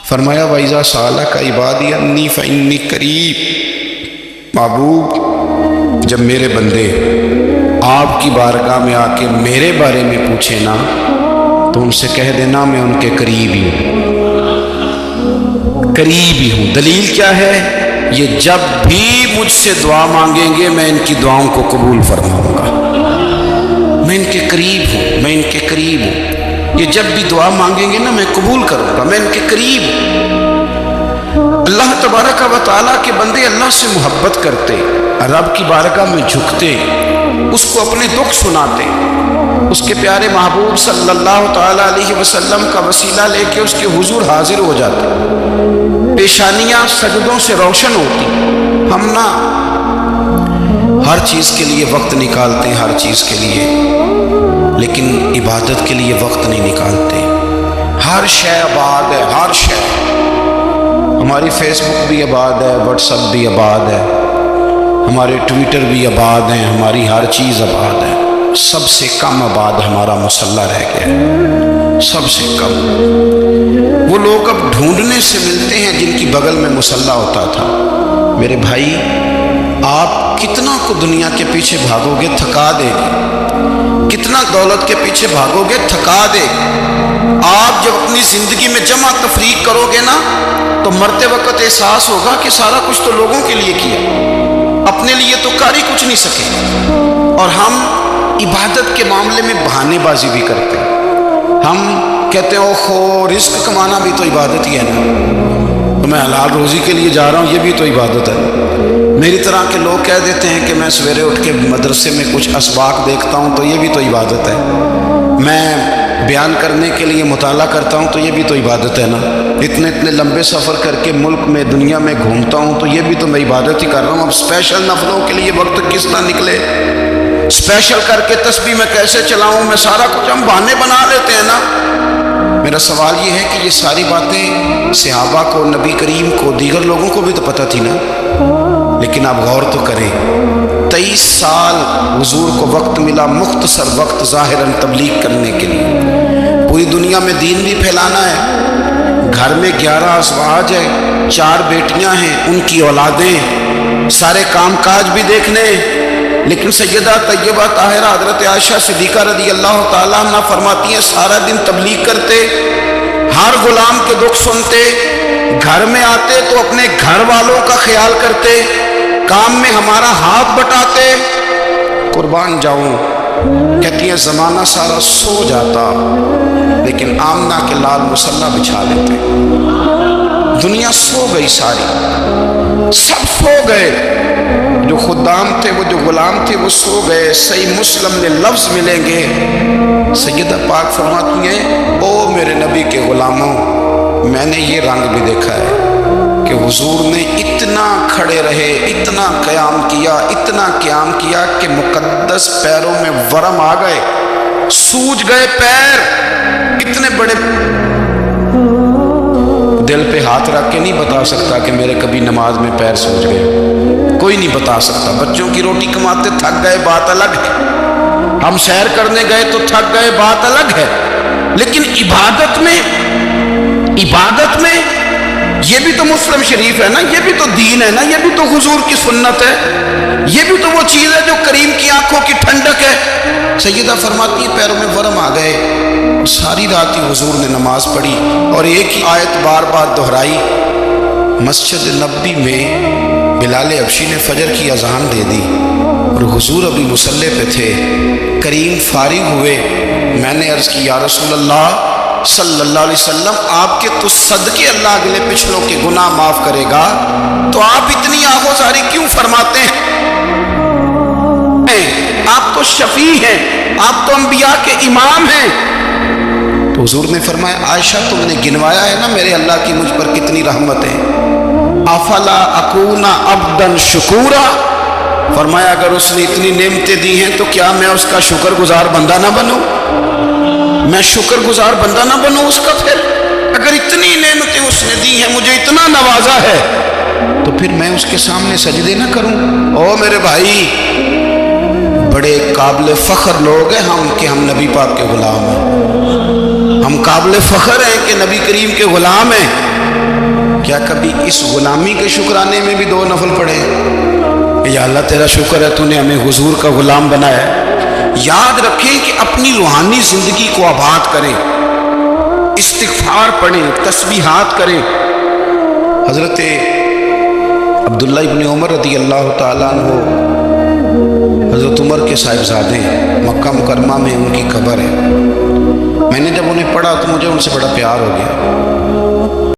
فرمایا وَإِذَا سَأَلَكَ عِبَادِي عَنِّي فَإِنِّي قَرِيب، محبوب جب میرے بندے آپ کی بارگاہ میں آ کے میرے بارے میں پوچھیں نا تو ان سے کہہ دینا میں ان کے قریب ہی ہوں، قریب ہی ہوں۔ دلیل کیا ہے؟ یہ جب بھی مجھ سے دعا مانگیں گے میں ان کی دعاؤں کو قبول فرماؤں گا، میں ان کے قریب ہوں، میں ان کے قریب ہوں۔ یہ جب بھی دعا مانگیں گے نا میں قبول کروں گا، میں ان کے قریب ہوں۔ اللہ تبارک و تعالیٰ کے بندے اللہ سے محبت کرتے، رب کی بارگاہ میں جھکتے، اس کو اپنے دکھ سناتے، اس کے پیارے محبوب صلی اللہ تعالیٰ علیہ وسلم کا وسیلہ لے کے اس کے حضور حاضر ہو جاتے، پیشانیاں سجدوں سے روشن ہوتی۔ ہم نا ہر چیز کے لیے وقت نکالتے ہیں، ہر چیز کے لیے، لیکن عبادت کے لیے وقت نہیں نکالتے۔ ہر شے آباد ہے، ہر شے، ہماری فیس بک بھی آباد ہے، واٹس ایپ بھی آباد ہے، ہمارے ٹویٹر بھی آباد ہیں، ہماری ہر چیز آباد ہے۔ سب سے کم آباد ہمارا مصلی رہ گیا ہے، سب سے کم۔ وہ لوگ اب ڈھونڈنے سے ملتے ہیں جن کی بغل میں مصلی ہوتا تھا۔ میرے بھائی آپ کتنا کو دنیا کے پیچھے بھاگو گے تھکا دے گی، کتنا دولت کے پیچھے بھاگو گے تھکا دے گی۔ آپ جب اپنی زندگی میں جمع تفریق کرو گے نا تو مرتے وقت احساس ہوگا کہ سارا کچھ تو لوگوں کے لیے کیا، اپنے لیے تو کر ہی کچھ نہیں سکے۔ اور ہم عبادت کے معاملے میں بہانے بازی بھی کرتے ہیں۔ ہم کہتے ہیں اوہو رزق کمانا بھی تو عبادت ہی ہے نا، تو میں حلال روزی کے لیے جا رہا ہوں، یہ بھی تو عبادت ہے۔ میری طرح کے لوگ کہہ دیتے ہیں کہ میں سویرے اٹھ کے مدرسے میں کچھ اسباق دیکھتا ہوں تو یہ بھی تو عبادت ہے، میں بیان کرنے کے لیے مطالعہ کرتا ہوں تو یہ بھی تو عبادت ہے نا، اتنے لمبے سفر کر کے ملک میں دنیا میں گھومتا ہوں تو یہ بھی تو میں عبادت ہی کر رہا ہوں۔ اب اسپیشل نفلوں کے لیے وقت کس طرح نکلے، اسپیشل کر کے تسبیح میں کیسے چلاؤں، میں سارا کچھ ہم بہانے بنا لیتے ہیں نا۔ میرا سوال یہ ہے کہ یہ ساری باتیں صحابہ کو، نبی کریم کو، دیگر لوگوں کو بھی تو پتہ تھی نا، لیکن آپ غور تو کریں 23 سال حضور کو وقت ملا، مختصر وقت ظاہراً تبلیغ کرنے کے لیے، پوری دنیا میں دین بھی پھیلانا ہے۔ گھر میں 11 ازواج ہے، 4 بیٹیاں ہیں، ان کی اولادیں، سارے کام کاج بھی دیکھنے، لیکن سیدہ طیبہ طاہرہ حضرت عائشہ صدیقہ رضی اللہ تعالیٰ عنہ فرماتی ہیں سارا دن تبلیغ کرتے، ہر غلام کے دکھ سنتے، گھر میں آتے تو اپنے گھر والوں کا خیال کرتے، کام میں ہمارا ہاتھ بٹاتے۔ قربان جاؤں، کہتی ہیں زمانہ سارا سو جاتا لیکن آمنہ کے لال مصلی بچھا لیتے۔ دنیا سو گئی، ساری سب سو گئے، جو خدام تھے، وہ جو غلام تھے وہ سو گئے۔ صحیح مسلم میں لفظ ملیں گے، سیدہ پاک فرماتی ہیں او میرے نبی کے غلاموں، میں نے یہ رنگ بھی دیکھا ہے کہ حضور نے اتنا کھڑے رہے، اتنا قیام کیا، اتنا قیام کیا کہ مقدس پیروں میں ورم آ گئے، سوج گئے پیر، اتنے بڑے۔ دل پہ ہاتھ رکھ کے نہیں بتا سکتا کہ میرے کبھی نماز میں پیر سوج گئے، کوئی نہیں بتا سکتا۔ بچوں کی روٹی کماتے تھک گئے بات الگ ہے، ہم سیر کرنے گئے تو تھک گئے بات الگ ہے، لیکن عبادت میں یہ بھی تو مسلم شریف ہے نا، یہ بھی تو دین ہے نا، یہ بھی تو حضور کی سنت ہے، یہ بھی تو وہ چیز ہے جو کریم کی آنکھوں کی ٹھنڈک ہے۔ سیدہ فرماتی ہے پیروں میں ورم آ گئے، ساری رات ہی حضور نے نماز پڑھی اور ایک ہی آیت بار بار دہرائی۔ مسجد نبوی میں بلال حبشی نے فجر کی اذان دے دی اور حضور ابھی مصلی پہ تھے، کریم فارغ ہوئے، میں نے عرض کی یا رسول اللہ صلی اللہ علیہ وسلم آپ کے تو صدقے اللہ اگلے پچھلوں کے گناہ معاف کرے گا، تو آپ اتنی آہوزاری کیوں فرماتے ہیں؟ آپ تو شفیع ہیں، آپ تو انبیاء کے امام ہیں۔ تو حضور نے فرمایا عائشہ تم نے گنوایا ہے نا میرے اللہ کی مجھ پر کتنی رحمت ہے، افلا اکون عبدا شکورا، فرمایا اگر اس نے اتنی نعمتیں دی ہیں تو کیا میں اس کا شکر گزار بندہ نہ بنوں، میں شکر گزار بندہ نہ بنوں اس کا؟ پھر اگر اتنی نعمتیں اس نے دی ہیں، مجھے اتنا نوازا ہے، تو پھر میں اس کے سامنے سجدے نہ کروں؟ او میرے بھائی، بڑے قابل فخر لوگ ہیں ہم کہ ہم نبی پاک کے غلام ہیں، ہم قابل فخر ہیں کہ نبی کریم کے غلام ہیں، کیا کبھی اس غلامی کے شکرانے میں بھی 2 نفل پڑھے کہ یا اللہ تیرا شکر ہے تو نے ہمیں حضور کا غلام بنایا ہے؟ یاد رکھیں کہ اپنی روحانی زندگی کو آباد کریں، استغفار پڑھیں، تسبیحات کریں۔ حضرت عبداللہ ابن عمر رضی اللہ تعالیٰ عنہ حضرت عمر کے صاحبزادے ہیں، مکہ مکرمہ میں ان کی قبر ہے۔ میں نے جب انہیں پڑھا تو مجھے ان سے بڑا پیار ہو گیا۔